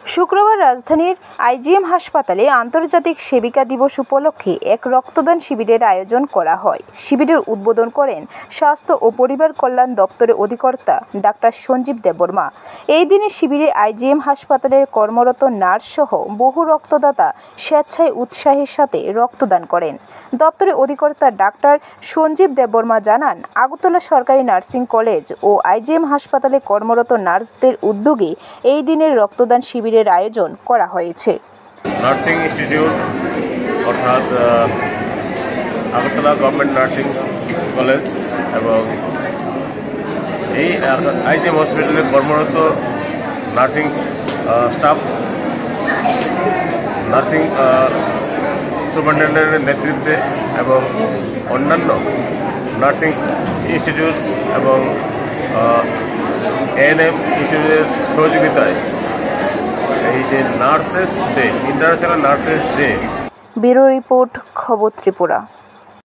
শুক্রবার রাজধানীর আইজিএম হাসপাতালে আন্তর্জাতিক সেবিকা দিবস উপলক্ষে এক রক্তদান শিবিরের আয়োজন করা হয়। শিবিরের উদ্বোধন করেন স্বাস্থ্য ও পরিবার কল্যাণ দপ্তরের অধিকর্তা ডাক্তার সঞ্জীব দেববর্মা। এই দিনে শিবিরে আইজিএম হাসপাতালের কর্মরত নার্স সহ বহু রক্তদাতা স্বেচ্ছায় উৎসাহের সাথে রক্তদান করেন। দপ্তরের অধিকর্তা ডাক্তার সঞ্জীব দেববর্মা জানান, আগরতলা সরকারি নার্সিং কলেজ ও আইজিএম হাসপাতালে কর্মরত নার্সদের উদ্যোগে এই দিনের রক্তদান শিবিরের আয়োজন করা হয়েছে। নার্সিং ইনস্টিটিউট অর্থাৎ আগরতলা গভর্নমেন্ট নার্সিং কলেজ এবং এই আইজিএম হসপিটালে কর্মরত নার্সিং স্টাফ, নার্সিং সুপারিনটেন্ডেন্টের নেতৃত্বে এবং অন্যান্য নার্সিং ইনস্টিটিউট এবং এএনএম ইনস্টিটিউটের সহযোগিতায় এই যে nurses day, international nurses day. Bureau report, খবর ত্রিপুরা।